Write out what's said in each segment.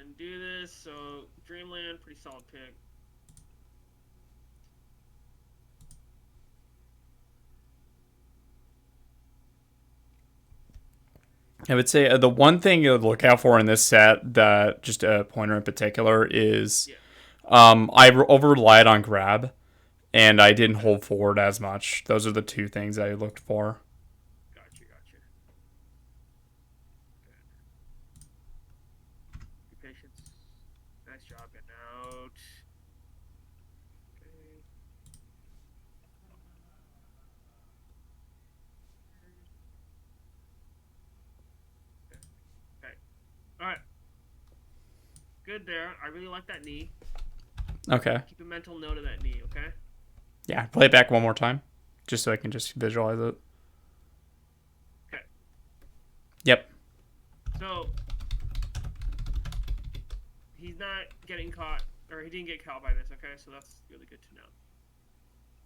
and do this. So Dreamland, pretty solid pick. I would say the one thing you would look out for in this set, that just a pointer in particular, is Yeah. I over relied on grab, and I didn't Okay. hold forward as much. Those are the two things I looked for. Gotcha. Gotcha. Okay. Be patient. Nice job getting out. Okay. Okay. Okay. All right. Good there. I really like that knee. Okay. Keep a mental note of that knee. Okay. Yeah, play it back one more time, just so I can just visualize it. Okay. Yep. So he's not getting caught, or he didn't get caught by this. Okay. So that's really good to know.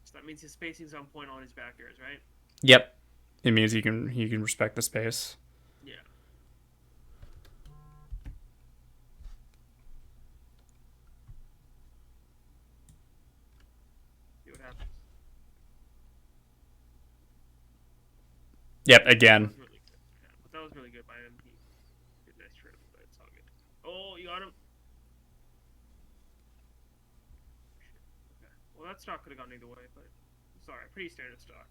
So that means his spacing's on point on his back airs, right? Yep. It means you can respect the space. Yeah. See what happens. Yep. That Again. was really good. Yeah, but that was really good by him. He did a nice trip, but it's all good. Oh, you got him. Shit. Okay. Well, that stock could have gone either way, but sorry, pretty standard stock.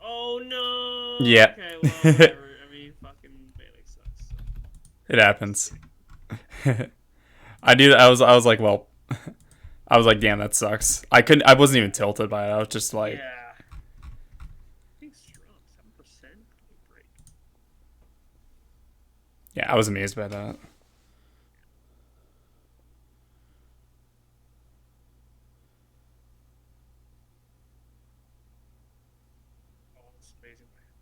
Oh no. Yeah. Okay. Well, It whatever. I mean, fucking melee sucks. So. Just happens. kidding. I do. I was like, well, I was like, damn, that sucks. I couldn't. I wasn't even tilted by it. I was just like, Yeah. I think strong 7%. Break. yeah, I was amazed by that. Oh, that's amazing by him.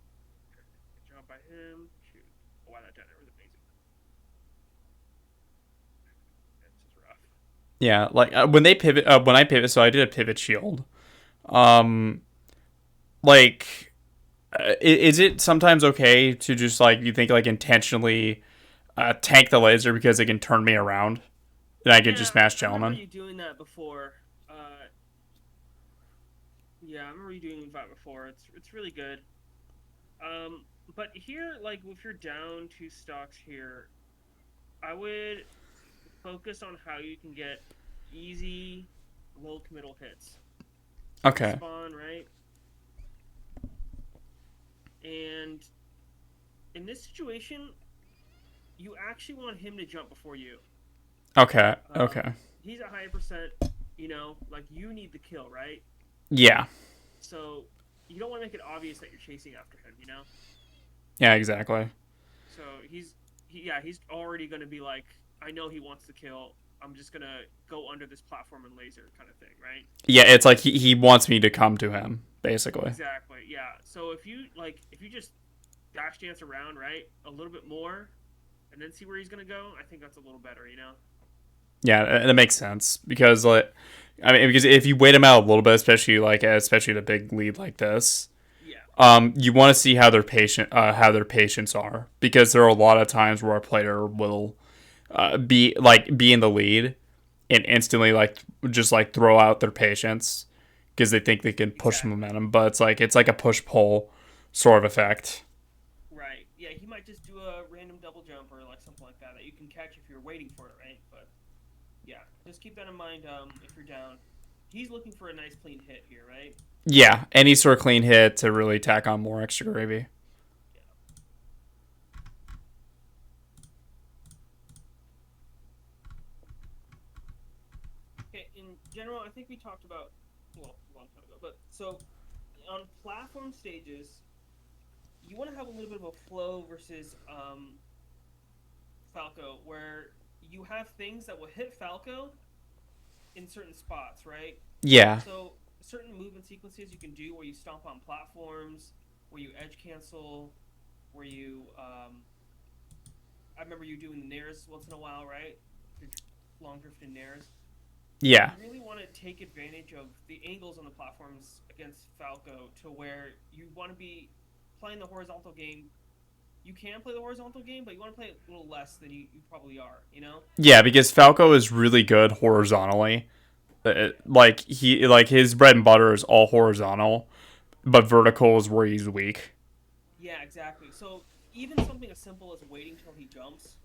Okay. Good job by him. Shoot. Oh, wow, that dagger was amazing. This is rough. Yeah, like when they pivot, when I pivot, so I did a pivot shield. Um, like, is it sometimes okay to just like you think like intentionally tank the laser because it can turn me around and I can Yeah, just smash I remember gentlemen? you doing that before. Yeah, I remember you doing that before. It's really good. But here, like if you're down two stocks here, I would focus on how you can get easy, low committal hits. So you Okay, spawn right, and in this situation, you actually want him to jump before you. okay, Um, okay. he's at higher percent. Like you need the kill, right? Yeah, So you don't want to make it obvious that you're chasing after him. yeah, exactly. So he's already gonna be like, I know he wants to kill. I'm just gonna go under this platform and laser kind of thing, right? Yeah, it's like he wants me to come to him, basically. Exactly. Yeah. So if you just dash dance around, right, a little bit more, and then see where he's gonna go, I think that's a little better. Yeah, that makes sense because like, I mean, because if you wait him out a little bit, especially the big lead like this, Yeah. you want to see how their patients are, because there are a lot of times where a player will be in the lead and instantly like just like throw out their patience because they think they can push the Exactly. momentum, but it's like a push pull sort of effect. Right. Yeah. He might just do a random double jump or like something like that you can catch if you're waiting for it, right? But yeah, just keep that in mind. If you're down, he's looking for a nice clean hit here, right? Yeah, any sort of clean hit to really tack on more extra gravy. Yeah. Okay. In general, I think we talked about a long time ago, but so on platform stages, you want to have a little bit of a flow versus Falco, where you have things that will hit Falco in certain spots, right? Yeah, So certain movement sequences you can do where you stomp on platforms, where you edge cancel, where you I remember you doing the nairs once in a while, right? The long drift and nairs. yeah, You really want to take advantage of the angles on the platforms against Falco to where you want to be playing the horizontal game you can play the horizontal game, but you want to play it a little less than you probably are. You know? Yeah, because Falco is really good horizontally. Like his bread and butter is all horizontal, but vertical is where he's weak. Yeah, exactly. So even something as simple as waiting till he jumps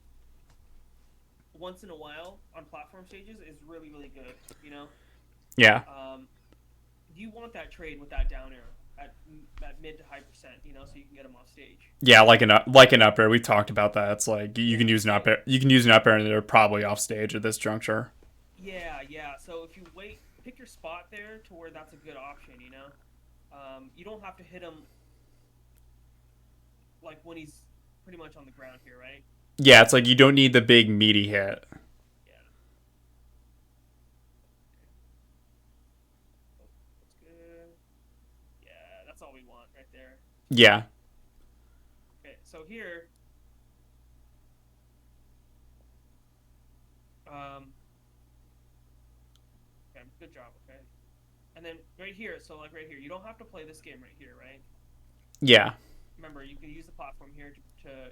once in a while on platform stages is really really good. You know? Yeah. Um, you want that trade with that down air at mid to high percent, you know, so you can get him off stage. Yeah, like an up air. We talked about that. It's like you can Yeah. use an up So air. You can use an up air, and they're probably off stage at this juncture. yeah, yeah. So if you wait, pick your spot there to where that's a good option. You know, you don't have to hit him like when he's pretty much on the ground here, right? Yeah, it's like you don't need the big meaty hit. Yeah. Oh, that's good. Yeah, that's all we want right there. Yeah, Okay, so here, um, okay, good job. Okay, and then right here, so like right here, you don't have to play this game right here, right? yeah, Remember, you can use the platform here to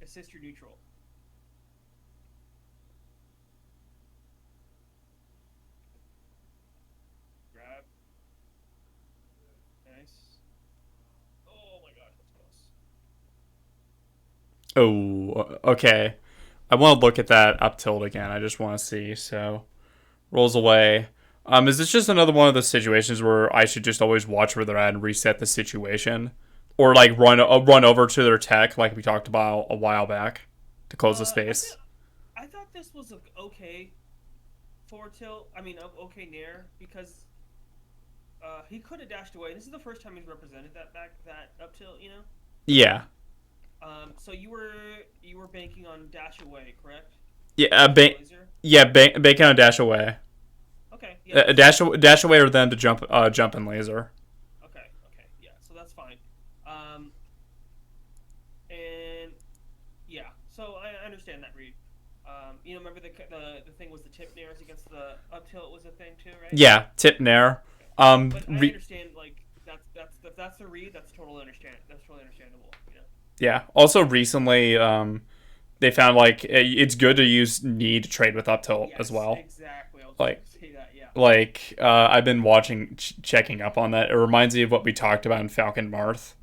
assist your neutral. Grab. Nice. Oh my gosh, that's close. Oh, okay. I want to look at that up tilt again. I just want to see. So rolls away. Is this just another one of those situations where I should just always watch where they're at and reset the situation, or like run over to their tech like we talked about a while back to close the I think space? I thought this was a okay forward tilt. I mean, okay nair because he could have dashed away. This is the first time he's represented that up tilt, you know. Yeah, So you were banking on dash away, correct? yeah. Dash and laser. Bacon on dash away. Okay, yeah, that's Dash away or then to jump and laser. okay, okay, yeah. So that's fine. Um, and yeah, so I understand that read. You know, remember the thing was the tip nairs against the up tilt was a thing too, right? Yeah, tip nair. Okay. Um, But I re- understand like that's the read. That's totally understand. That's totally understandable. You know. yeah. Also, recently, they found like it's good to use knee to trade with up tilt as Yes, well. exactly. I was just Like, gonna say that. Yeah. I've been checking up on that. It reminds me of what we talked about in Falcon Marth.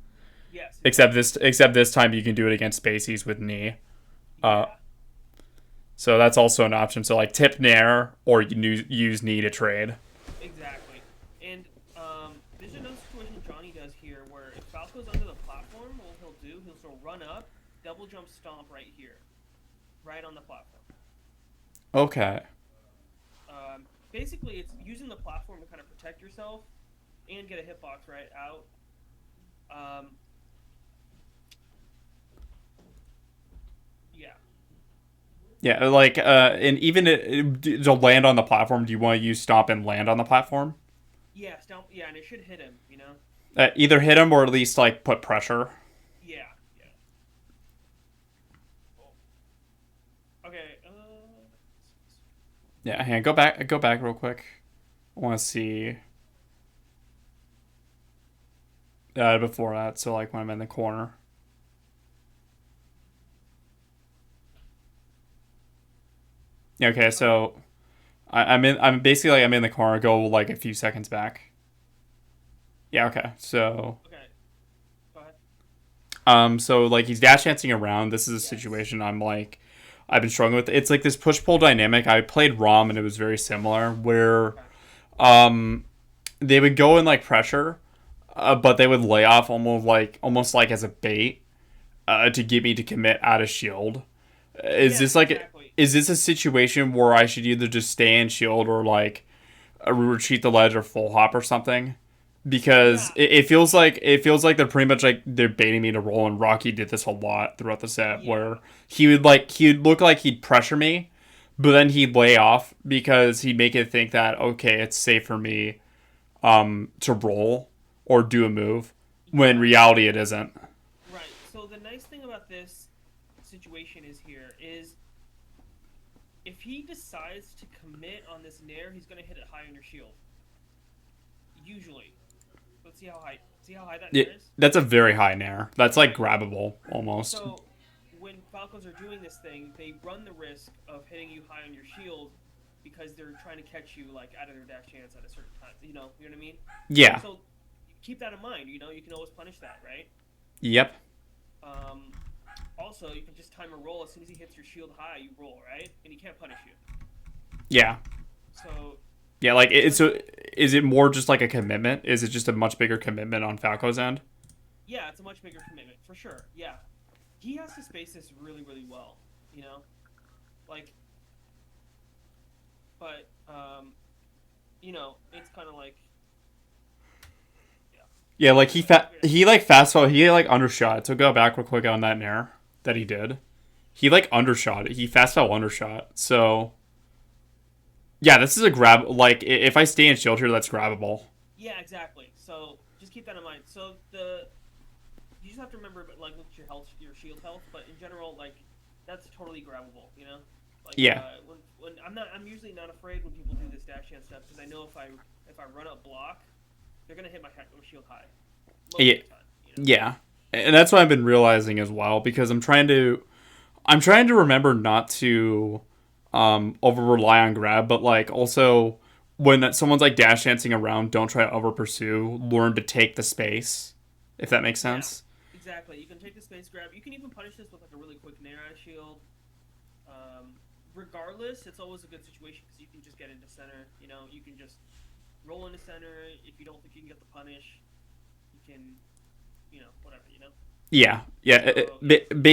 Yes, exactly. Except this time you can do it against spacies with knee. Uh, Yeah, so that's also an option. So like tip nair or you can use knee to trade. exactly. And there's another situation Johnny does here where if Falco's under the platform, what he'll still run up, double jump stomp right here, right on the platform. Okay. Basically, it's using the platform to kind of protect yourself and get a hitbox right out. Um, yeah, Yeah, like and even to land on the platform, do you want to use stomp and land on the platform? yeah, stomp. Yeah, and it should hit him. You know. Either hit him or at least like put pressure. Yeah, yeah. Oh. Okay. Yeah, hang on, go back real quick. I want to see before that. So like when I'm in the corner. Yeah, okay, so I'm basically like I'm in the corner. Go like a few seconds back. Yeah, okay. So Okay. Go ahead. so like he's dash dancing around. This is a Yes. situation I'm like I've been struggling with. It's like this push pull dynamic. I played ROM and it was very similar where Okay. um they would go in like pressure, but they would lay off almost like as a bait to get me to commit out of shield. Is Yeah, this like exactly. is this a situation where I should either just stay in shield or like retreat the ledge or full hop or something? Because Yeah, it feels like they're pretty much like they're baiting me to roll, and Rocky did this a lot throughout the set yeah, where he'd look like he'd pressure me, but then he'd lay off because he'd make it think that okay, it's safe for me to roll or do a move when in yeah. reality it isn't. Right. So the nice thing about this situation is if he decides to commit on this nair, he's gonna hit it high on your shield. Usually. Let's see how high. See how high that nair It, is? that's a very high nair. That's like Right. grabbable almost. So when Falcons are doing this thing, they run the risk of hitting you high on your shield because they're trying to catch you like out of their dash chance at a certain time. You know what I mean? Yeah. So keep that in mind. You can always punish that, right? Yep. Um, Also, you can just time a roll. As soon as he hits your shield high, you roll, right? And he can't punish you. Yeah. So Yeah. Like just it's so. Is it more just like a commitment? Is it just a much bigger commitment on Falco's end? yeah, it's a much bigger commitment for sure. Yeah, he has to space this really, really well. You know, like, but it's kind of like, yeah, Yeah. Like but he like fast forward. He like undershot. So go back real quick on that nair that he did. He like undershot it. He fast fell undershot. So yeah, this is a grab. Like if I stay in shield here, that's grabbable. yeah, exactly. So just keep that in mind. So the you just have to remember, like, look at your health, your shield health. But in general, like, that's totally grabbable. You know, like Yeah. when I'm usually not afraid when people do this dash hand stuff because I know if I run up block, they're gonna hit my shield high most Yeah. of the time. Yeah. And that's what I've been realizing as well because I'm trying to remember not to over rely on grab, but like also when someone's like dash dancing around, don't try to over pursue. Learn to take the space, if that makes Yeah, sense. exactly. You can take the space grab. You can even punish this with like a really quick nair out of shield. Regardless, it's always a good situation because you can just get into center. You can just roll into center if you don't think you can get the punish. You can, whatever. Yeah, yeah.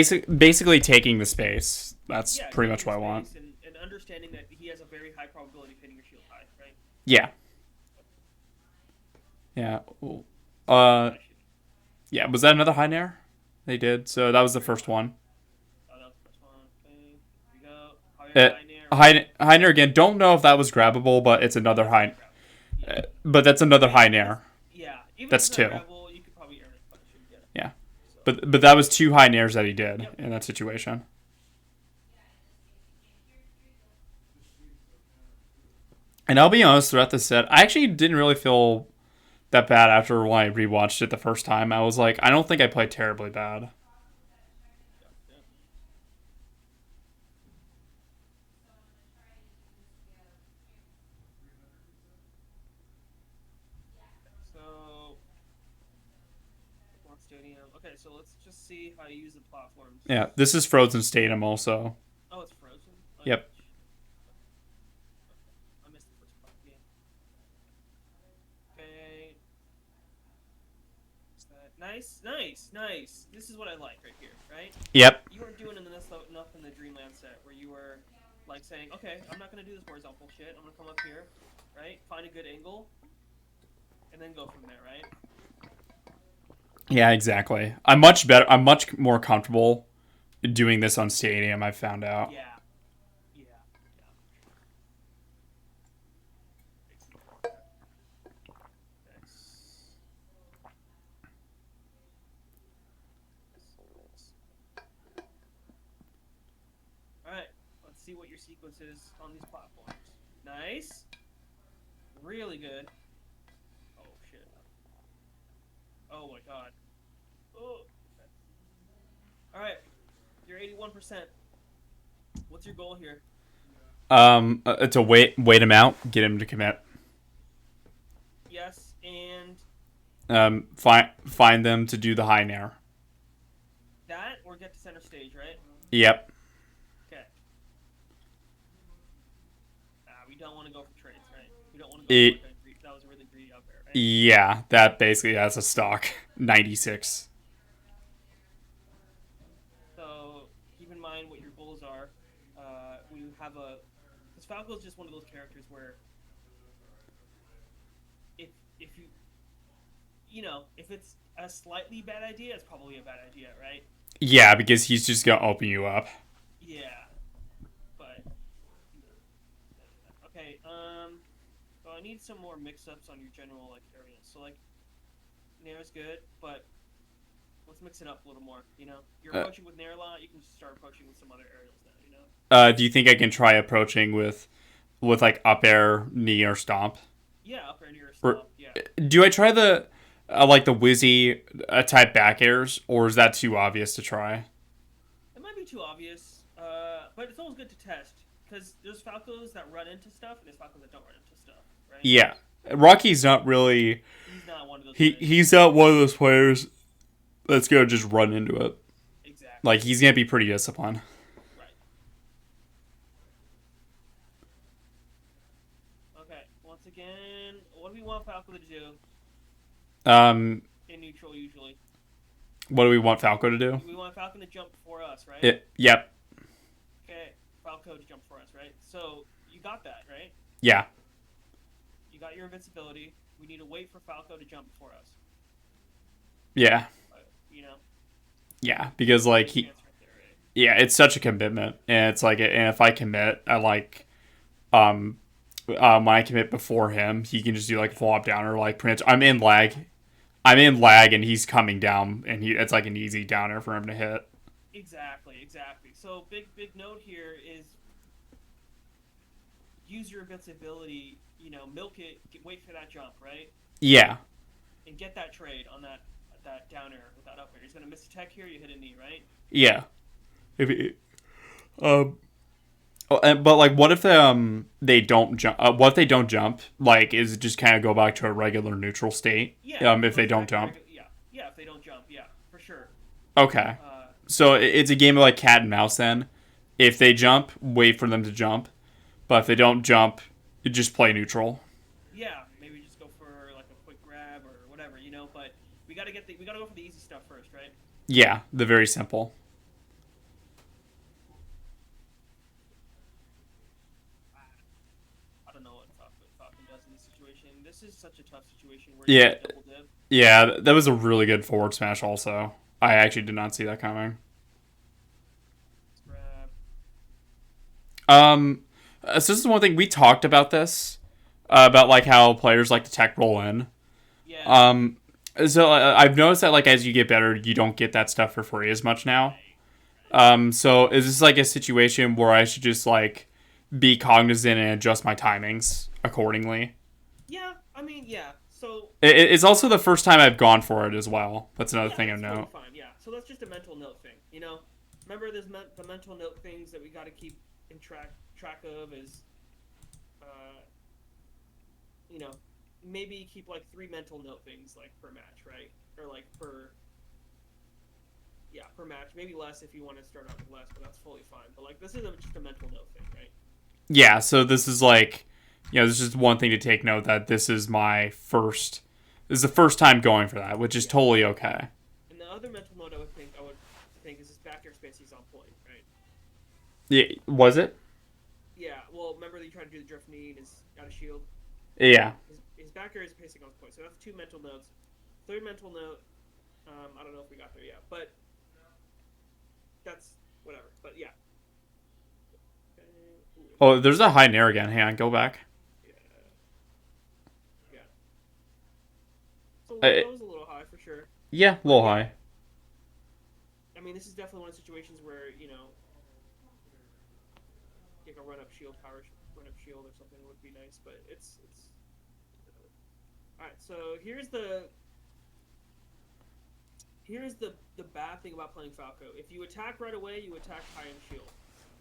So Basically taking the space. That's yeah, pretty taking much the what I want. space and understanding that he has a very high probability of hitting your shield high, right? Yeah, yeah. Super Uh, high shield. yeah. Was that another high nair? They did. So that was the first one. Oh, that was the first one. Okay, here we go. Uh, High nair, right? high nair again. Don't know if that was grabbable, but it's Yeah, another that's high. not grabbable. Yeah. But that's another high That's nair. yeah. Even if That's it's not two. grabbable, you could probably earn it punishing. Yeah. Yeah. So. But that was two high nairs that he did Yep. in that situation. And I'll be honest, throughout the set, I actually didn't really feel that bad after when I rewatched it the first time. I was like, I don't think I played terribly bad. Yep. Yep. So, Pokemon Stadium. Okay, so let's just see how you use the platforms. Yeah, this is Frozen Stadium also. Oh, it's frozen. Oh, yeah. Yep. I missed the first part of the game. Okay. What's that? Nice, nice, nice. This is what I like right here, right? Yep. You weren't doing enough in the Dreamland set where you were like saying, okay, I'm not gonna do this horizontal shit. I'm gonna come up here, right? Find a good angle, and then go from there, right? Yeah, exactly. I'm much better. I'm much more comfortable doing this on Stadium. I've found out. Yeah, yeah, yeah. Nice. All right, let's see what your sequence is on these platforms. Nice, really good. Oh shit. Oh my god. Oh. Okay. All right, you're 81%. What's your goal here? To wait him out, get him to commit. Yes, and Find them to do the high nair. that or get to center stage, right? Yep. Okay. We don't want to go for trades, right? We don't want to go It, for like that was a really greedy up air, right? yeah, that basically has a stock 96. So keep in mind what your goals are. When you have because Falco is just one of those characters where if if it's a slightly bad idea, it's probably a bad idea, right? Yeah, because he's just gonna open you up. Yeah, but okay. So I need some more mix-ups on your general like areas. So like Nair's good, but let's mix it up a little more. You're approaching with Nair a lot. You can just start approaching with some other aerials now. Do you think I can try approaching with like up air, knee, or stomp? Yeah, up air near Or stop. Yeah. do I try the like the Wizzy type back airs, or is that too obvious to try? It might be too obvious, but it's always good to test because there's Falcos that run into stuff and there's Falcos that don't run into stuff, right? Yeah, Rocky's not really. He's not one of those guys. He's not one of those players that's gonna just run into it. Exactly. Like he's gonna be pretty disciplined. Right. Okay. Once again, what do we want Falco to do Um, in neutral usually? what do we want Falco to do? We want Falcon to jump before us, right? Yep. Okay. Falco to jump before us, right? So you got that, right? Yeah. You got your invincibility. We need to wait for Falco to jump before us. Yeah. You know. Yeah, because like he, Right there, right? yeah, it's such a commitment, and it's like, and if I commit, I like, when I commit before him, he can just do like full up downer, like pretty much. I'm in lag, and he's coming down, and it's like an easy downer for him to hit. Exactly, exactly. So big note here is use your invincibility. You know, milk it. Wait for that jump, right? Yeah, And get that trade on that downer with that up air. He's gonna miss a tech here. You hit a knee, right? yeah. If it, um, but like, what if they don't jump? What if they don't jump? Like, is it just kind of go back to a regular neutral state? Yeah. If they don't jump. Yeah. Yeah. If they don't jump, yeah, for sure. Okay. Uh, So it's a game of like cat and mouse then. If they jump, wait for them to jump. But if they don't jump, you just play neutral. yeah. Maybe just go for like a quick grab or whatever, you know. But we gotta go for the easy stuff first, right? Yeah, the very simple. I don't know what Falcon does in this situation. This is such a tough situation where you Yeah, get double dip. yeah, that was a really good forward smash also. I actually did not see that coming. Grab. So this is one thing we talked about this, about like how players like to tech roll in. Yeah. Um, so I've noticed that like as you get better, you don't get that stuff for free as much now. Right. So is this like a situation where I should just like be cognizant and adjust my timings accordingly? Yeah. I mean, yeah. So It's also the first time I've gone for it as well. That's another yeah, thing I that's totally know. fine. Yeah. So that's just a mental note thing. You know, remember there's the mental note things that we got to keep in track of is, uh, you know, maybe keep like 3 mental note things like per match, right? Or like per match. Maybe less if you want to start out with less, but that's fully fine. But like this is just a mental note thing, right? Yeah, so this is like, this is one thing to take note that this is my first. This is the first time going for that, which is Yeah. totally okay. And the other mental note I would think is his back air space he's on point, right? Yeah, was it? Yeah. Well, remember that you tried to do the drift knee and his out of shield. Yeah. His back air is pacing on point, so that's 2 mental notes. Third mental note, I don't know if we got there yet, but that's whatever. But yeah. Oh, there's a high nair again. Hang on, go back. Yeah. Yeah. So Uh, that was a little high for sure. yeah, a little high. I mean, this is definitely one of the situations where you can run up shield run up shield or something would be nice, but it's. All right, so here's the bad thing about playing Falco. If you attack right away, you attack high in shield.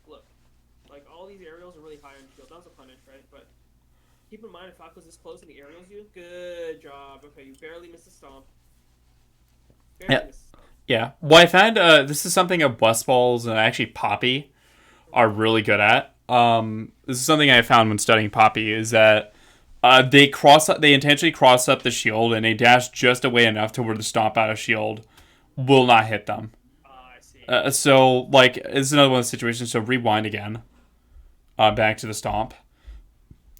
Look, like all these aerials are really high in shield. That was a punish, right? But keep in mind if Falco's this close and he aerials you, good job. Okay, you barely missed a stomp. Barely Yeah. missed a stomp. Yeah. Well, I found this is something that Blessed Balls and actually Poppy are really good at. This is something I found when studying Poppy is that they intentionally cross up the shield and they dash just away enough to where the stomp out of shield will not hit them. I see. So like it's another one of the situations. So rewind again. Back to the stomp.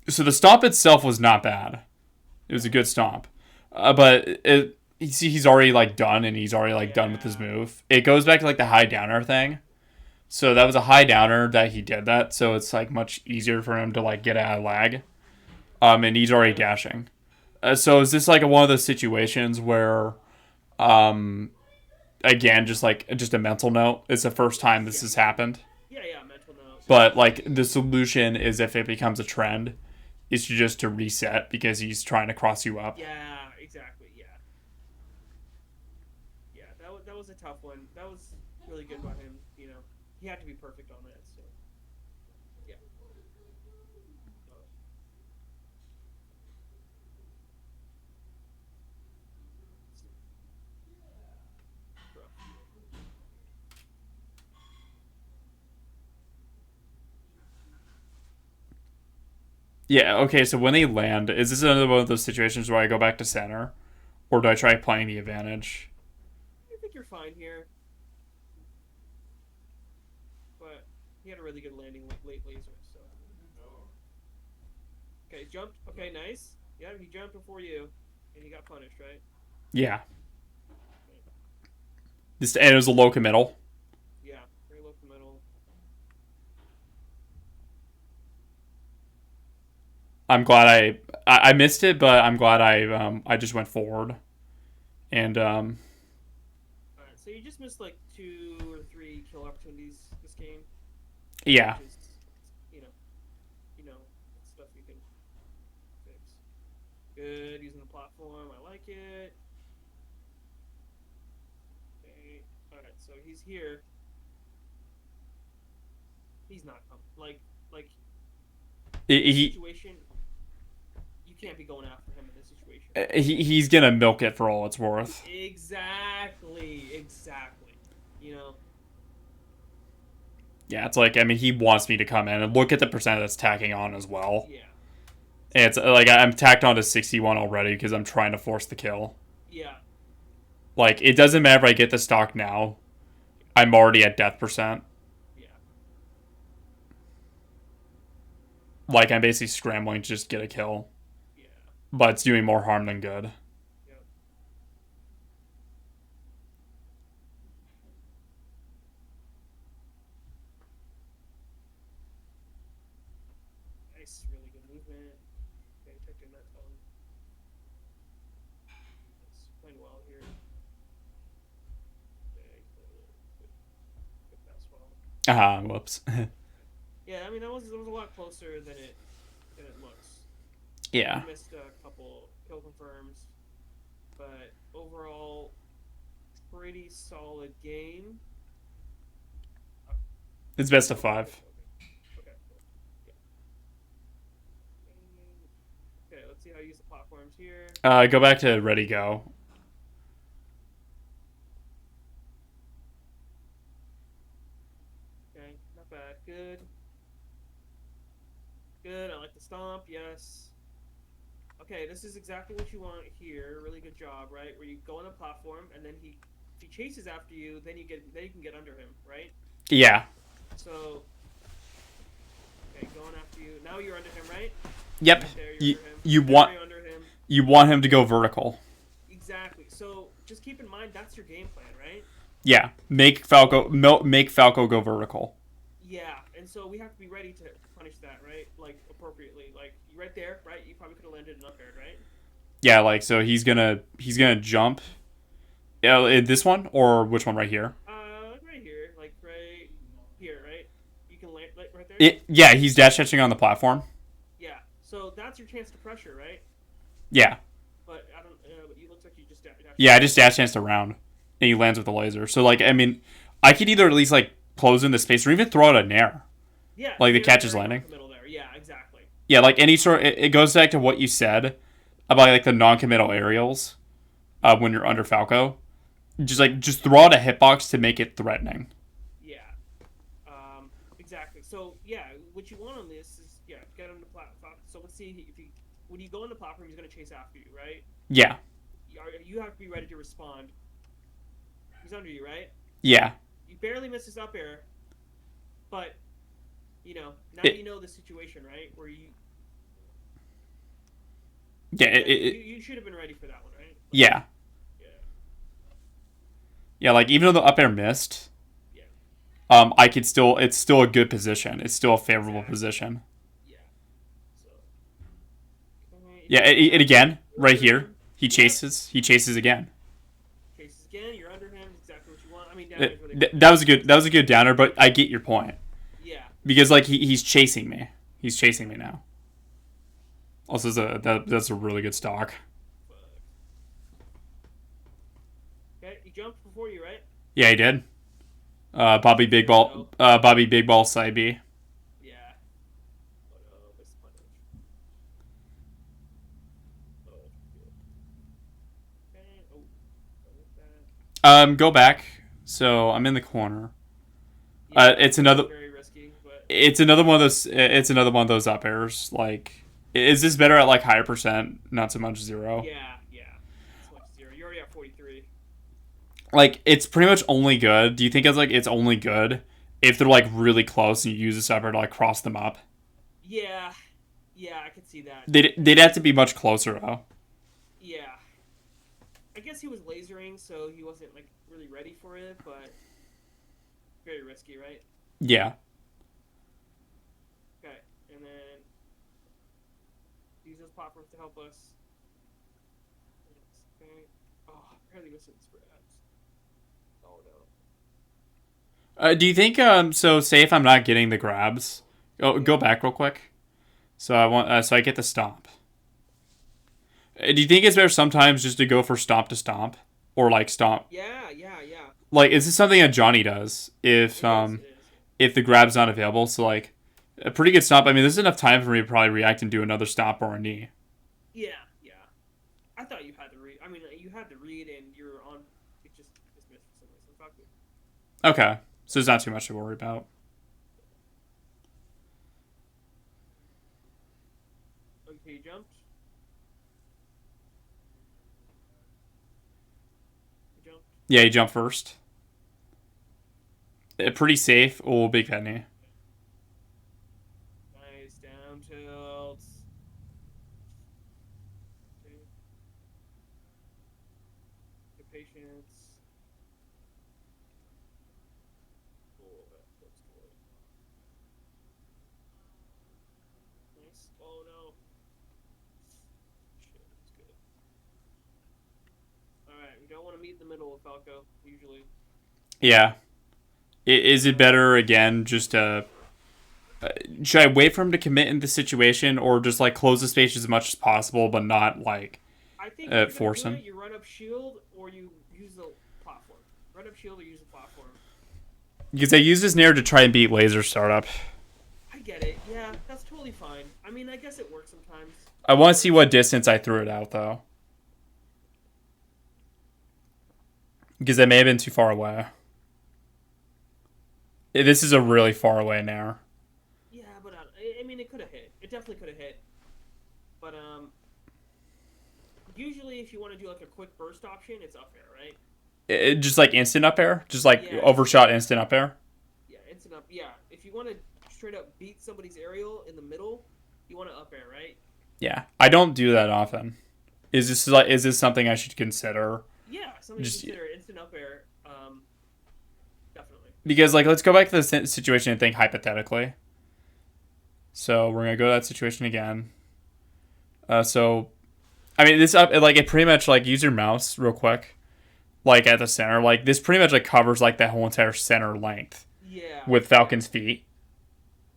So the stomp itself was not bad. It was a good stomp, but he's already like done and he's already like done with his move. It goes back to like the high downer thing. So that was a high downer that he did that. So it's like much easier for him to like get out of lag. And he's already dashing. So is this like one of those situations where, again, just a mental note? It's the first time this has happened. Yeah, mental note. But like the solution is if it becomes a trend, is just to reset because he's trying to cross you up. Yeah, exactly. Yeah. tough one. That was really good by him. You know, he had to be perfect on that. So yeah. Uh, it's rough. Yeah, okay, so when they land, is this another one of those situations where I go back to center? Or do I try playing the advantage? I think you're fine here, but he had a really good landing late laser. So okay, he jumped. Okay, nice. Yeah, he jumped before you, and he got punished, right? Yeah. This and it was a low committal. Yeah, very low middle. I'm glad I missed it, but I'm glad I just went forward. And All right, so you just missed like 2 or 3 kill opportunities this game, yeah. which is, you know, it's stuff you can fix. Good using the platform. I like it. Okay. All right, so he's here. He's not like this He, situation. You can't be going after him in this situation. he's gonna milk it for all it's worth. Exactly, exactly. You know. Yeah, it's like I mean he wants me to come in and look at the percent that's tacking on as well. Yeah. And it's like I'm tacked on to 61 already because I'm trying to force the kill. Yeah. Like it doesn't matter if I get the stock now. I'm already at death percent. Yeah. Like I'm basically scrambling to just get a kill, Yeah. but it's doing more harm than good. Yeah. Nice, really good movement. Okay, protecting that tongue. Nice, playing well here. Okay, good, good fastball. Ah, whoops. Yeah, I mean that was a lot closer than it looks. Yeah, You missed a couple kill confirms, but overall, pretty solid game. it's best of Okay, okay, five. okay, okay, cool. Yeah. Okay, let's see how you use the platforms here. Go back to ready go. Okay, not bad. Good. Good. I like the stomp. Yes. Okay, this is exactly what you want here. Really good job, right? Where you go on a platform and then if he chases after you, then you can get under him, right? Yeah. So okay, going after you. Now you're under him, right? Yep. Right there, you're You under him. you There, want you're under him. you want him to go vertical. Exactly. So just keep in mind that's your game plan, right? Yeah. Make Falco go vertical. Yeah, and so we have to be ready to punish that, right? Like appropriately. Like you right there, right? You probably could have landed an up air, right? Yeah, like so he's gonna jump. Yeah, this one or which one right here? Right here, like right here, right? You can land like right there. Yeah, he's dash catching on the platform. Yeah. So that's your chance to pressure, right? Yeah. But I don't. But you looks like you just Yeah, I just dash chanced around and he lands with the laser. So like I mean, I could either at least like close in the space or even throw out a nair. Yeah. Like the Very, catch is very landing. middle there. Yeah. Exactly. Yeah, like any sort. It goes back to what you said about like the non-committal aerials when you're under Falco. Just throw out a hitbox to make it threatening. Yeah. Exactly. So yeah, what you want on this is get him to platform. So let's see if he when you go on the platform, he's gonna chase after you, right? Yeah. You have to be ready to respond. He's under you, right? Yeah. You barely missed his up air, but now It, you know the situation, right? Where you yeah. you should have been ready for that one, right? Like, Yeah. yeah, Yeah. Like even though the up air missed, yeah, I could still. It's still a good position. It's still a favorable exactly. position. Yeah. So, Yeah. It again right here. He Yep. chases. He chases again. Cases again. You're under him. Exactly what you want. I mean, down is really That was a good. That was a good downer, but I get your point yeah. because like he's chasing me. He's chasing me now. Also, that's a really good stock. Fuck. Okay, he jumped before you, right? Yeah, he did. Bobby Big There we Ball. go. Bobby Big Ball side B. Yeah. Oh no, missed punish. Oh, shit. Okay. Oh, what was that? Go back. So I'm in the corner. Yeah, It's this is another. very risky, but It's another one of those. It's another one of those up airs. Like, is this better at like higher percent? Not so much zero. yeah, yeah. Not so much zero. You're already at 43. Like, it's pretty much only good. Do you think it's only good if they're like really close and you use this up air to like cross them up? Yeah, yeah, I could see that. They'd have to be much closer though. Yeah, I guess he was lasering, so he wasn't like really ready for it, but very risky, right? Yeah. Okay, and then use those platforms to help us. Okay. Oh, barely missing spreads. Oh no. Do you think so say if I'm not getting the grabs, go Yeah. back real quick. So I want so I get the stomp. Do you think it's better sometimes just to go for stomp to stomp or like stomp? Yeah, yeah, yeah. Like is this something that Johnny does It is. It is. if the grab's not available? So like a pretty good stomp. I mean, there's enough time for me to probably react and do another stomp or a knee. Yeah, yeah. I thought you had to read. I mean, you had to read, and you're on. It just dismissed for some reason. Fuck it. Okay, so there's not too much to worry about. Okay, you jumped. You jumped. Yeah, you jump first. Pretty safe. Oh, big fat knee. Nice down tilts. Okay. Good patience. Oh, that feels good. Nice. Oh no. Shit, that's good. All right, we don't want to meet in the middle with Falco usually. Yeah. Is it better again just to should I wait for him to commit in the situation or just like close the space as much as possible but not like I think if you're gonna force do him? it, you run up shield or you use the platform. Run up shield or use the platform. Because I use this Nair to try and beat laser startup. I get it. Yeah, that's totally fine. I mean, I guess it works sometimes. I want to see what distance I threw it out though. Because I may have been too far away. This is a really far away Nair. Yeah, but I mean, it could have hit. It definitely could have hit. But usually if you want to do like a quick burst option, it's up air, right? Just like instant up air? Just like Yeah, overshot instant up air? yeah, instant up. Yeah, if you want to straight up beat somebody's aerial in the middle, you want to up air, right? Yeah. I don't do that often. Is this something I should consider? Yeah, something to Just consider instant up air. Definitely. because like let's go back to the situation and think hypothetically. So we're gonna go to that situation again. So I mean this up like it pretty much like use your mouse real quick, like at the center. Like this pretty much like covers like that whole entire center length Yeah. with Falcon's feet.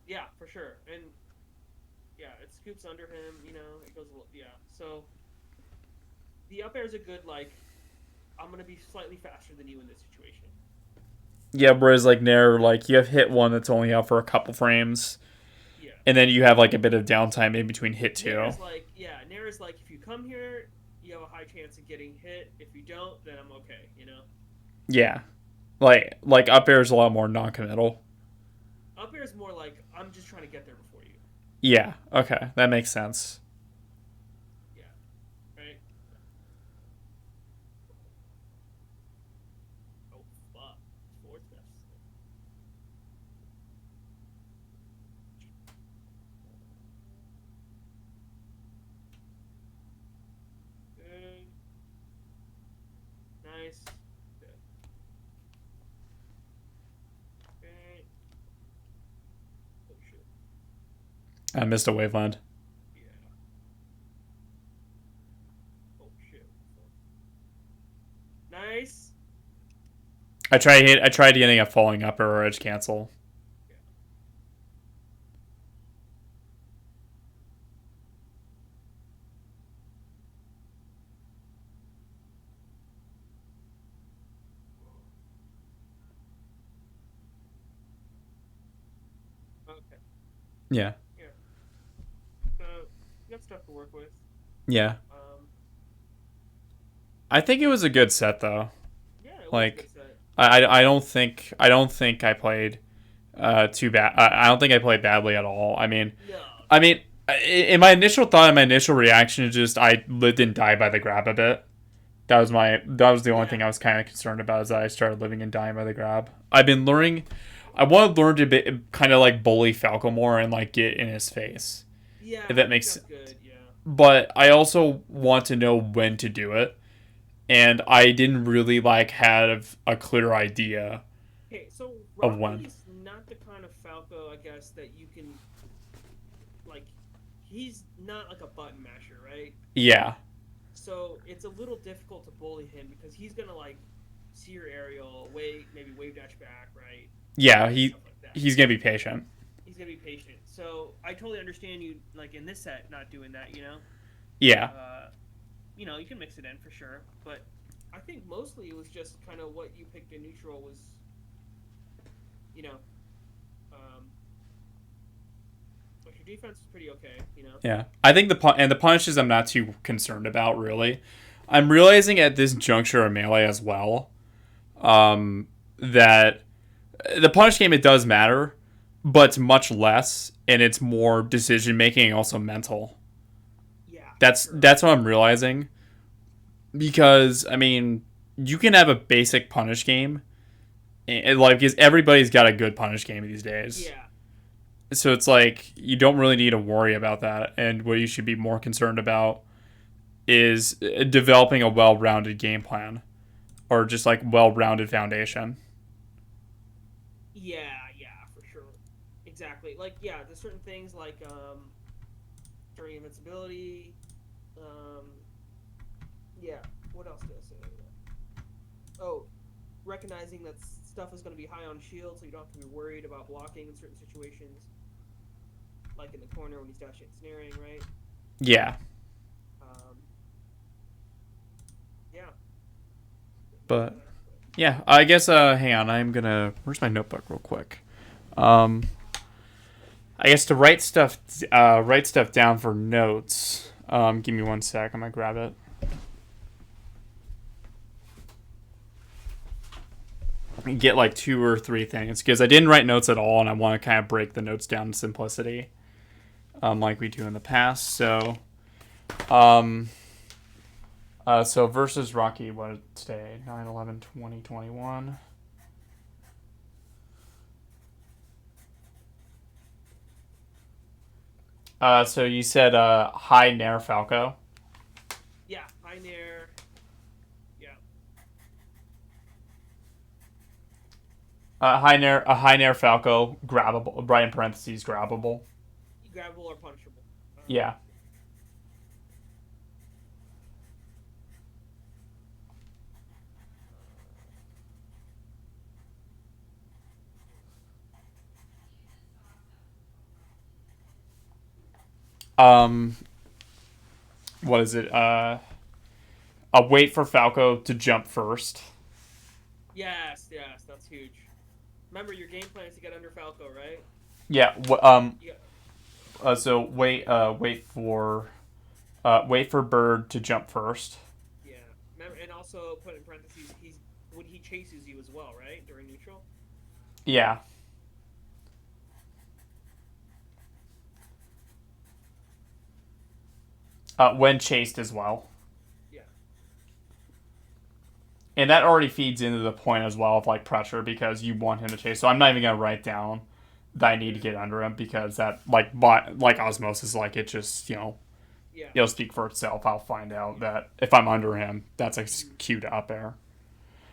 Yeah, for sure. And yeah, it scoops under him. You know, it goes. Yeah. So the up air is a good like. I'm gonna be slightly faster than you in this situation. Yeah, whereas like Nair, like you have hit one that's only out for a couple frames, Yeah. and then you have like a bit of downtime in between hit two. Nair is like, yeah, Nair is like, if you come here, you have a high chance of getting hit. If you don't, then I'm okay. You know. Yeah, like up air is a lot more non-committal. Up air is more like I'm just trying to get there before you. Yeah, okay, that makes sense. Yeah. Right. Oh fuck. Fourth best. Good. Nice. Good. Okay. Oh shit. I missed a waveland. Yeah. Oh shit. Nice. I tried getting a falling upper or edge cancel. Yeah. Yeah. Yeah. So you got stuff to work with. Yeah. Um, I think it was a good set though. yeah, it was a Like, good set. I don't think I played too bad. I don't think I played badly at all. No, I memean, in my initial thought, and my initial reaction is just I lived and died by the grab a bit. That was the only yeah, thing I was kind of concerned about is that I started living and dying by the grab. I've been learning. I want to learn to be kind of like bully Falco more and like get in his face, yeah. if I that think makes. that's good. Yeah. But I also want to know when to do it, and I didn't really like have a clear idea Okay, so of when. Rocky's not the kind of Falco, I guess, that you can like. He's not like a button masher, right? Yeah, So it's a little difficult to bully him because he's gonna like see your aerial, wait, maybe wave dash back, right, yeah. and stuff like that. He's gonna be patient. He's gonna be patient. So I totally understand you like in this set not doing that. Yeah, Uh, you can mix it in for sure, but I think mostly it was just kind of what you picked in neutral was, you know, um, like your defense was pretty okay. yeah. I think the punishes I'm not too concerned about really. I'm realizing at this juncture of melee as well, that the punish game it does matter, but it's much less and it's more decision making and also mental. Yeah, for That's sure. that's what I'm realizing because you can have a basic punish game and like because everybody's got a good punish game these days. Yeah, So it's like you don't really need to worry about that, and what you should be more concerned about is developing a well-rounded game plan or just like well-rounded foundation. yeah, for sure. Exactly. Like, yeah, there's certain things like during invincibility. Um, yeah. What else did I say? Oh, recognizing that stuff is going to be high on shield, so you don't have to be worried about blocking in certain situations, like in the corner when he's dashing and snaring, right? Yeah, Um, yeah, most of but that. But yeah, I guess. Hang on, I'm gonna. Where's my notebook, real quick? Um, I guess to write stuff down for notes. Give me one sec. I'm gonna grab it. Get like two or three things because I didn't write notes at all, and I want to kind of break the notes down to simplicity, like we do in the past. Um, so versus Rocky, what today? 9/11/2021. So you said high Nair Falco. yeah, high nair. Yeah, A high Nair Falco grabbable. Right in parentheses grabbable. grabbable or punishable. Yeah. Um, what is it? A wait for Falco to jump first. Yes, that's huge. Remember, your game plan is to get under Falco, right? Yeah. Yeah, So wait for Bird to jump first. yeah. Remember, and also put in parentheses, he's when he chases you as well, right? During neutral. Yeah. When chased as well. Yeah, And that already feeds into the point as well of like pressure because you want him to chase. So I'm not even gonna write down that I need to get under him because that like osmosis, like it just yeah, it'll speak for itself. I'll find out that if I'm under him, that's a cue to up air.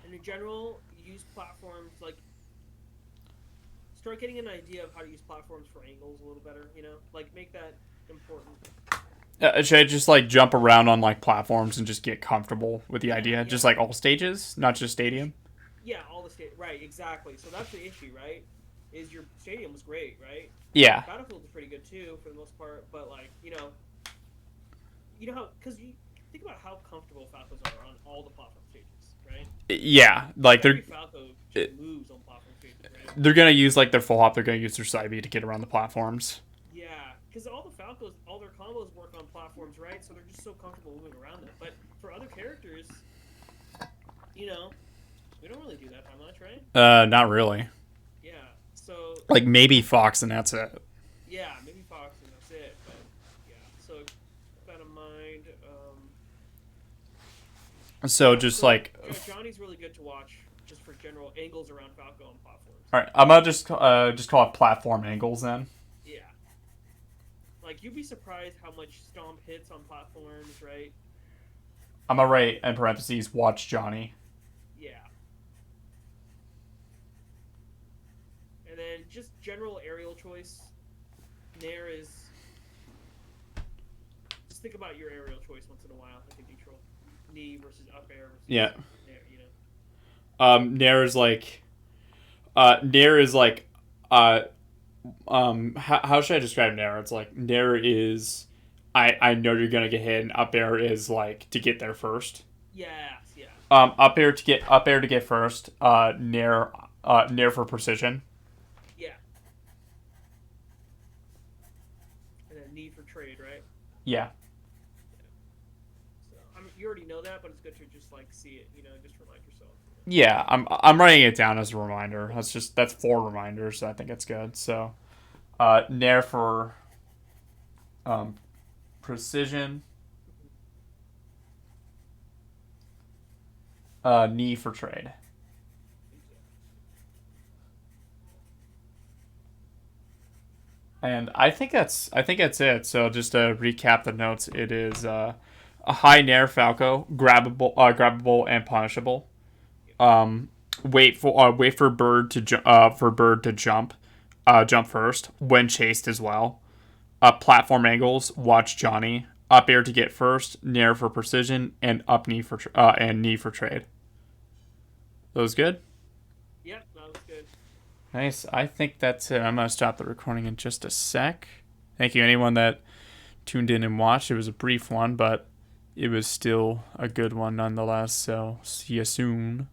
and in general, use platforms like start getting an idea of how to use platforms for angles a little better. Like make that important. Should I just like jump around on like platforms and just get comfortable with the Yeah, idea? yeah, Just like all stages, not just stadium. yeah. All the state, right? Exactly. So that's the issue, right? Is your stadium was great, right? Yeah, Battlefield was pretty good too for the most part, but like how because you think about how comfortable Falcos are on all the platform stages, right? yeah. Like Every Falco just moves on platform stages, right? they're gonna use like their full hop. They're gonna use their side B to get around the platforms. Yeah, because all the Falcos, all their combos work on platforms, right? So they're just so comfortable moving around them. But for other characters, you know, we don't really do that much, right? Not really. Yeah. So Like maybe Fox, and that's it. yeah, maybe Fox and that's it. But yeah, so keep that in mind. So Yeah, just so like, Johnny's really good to watch just for general angles around Falco and platforms. all right, I'm gonna just call it platform angles then. Yeah, like you'd be surprised how much stomp hits on platforms, right? I'm gonna write in parentheses watch Johnny. Yeah, and then just general aerial choice. Nair is just think about your aerial choice once in a while, like a neutral knee versus up air Yeah. versus Nair. You know. Nair is like, Nair is like, uh, how should I describe Nair? It's like Nair is, I know you're gonna get hit, and up air is like to get there first. Yes, yeah, Up air to get first. Nair, Nair for precision. yeah, and then knee for trade, right? Yeah. So I mean, you already know that, but it's good to just like see it. You know, just remind yourself. Yeah, I'm writing it down as a reminder. That's 4 reminders. So I think it's good. So, Nair for um, precision, knee for trade. And I think that's it. So just to recap the notes, it is a high Nair Falco, grabbable and punishable. Um, wait for bird to jump first when chased as well. Platform angles, watch Johnny. Up air to get first, Nair for precision, and up knee for and knee for trade. That was good. Yep, that was good. Nice. I think that's it. I'm gonna stop the recording in just a sec. Thank you, anyone that tuned in and watched. It was a brief one, but it was still a good one nonetheless. So see you soon.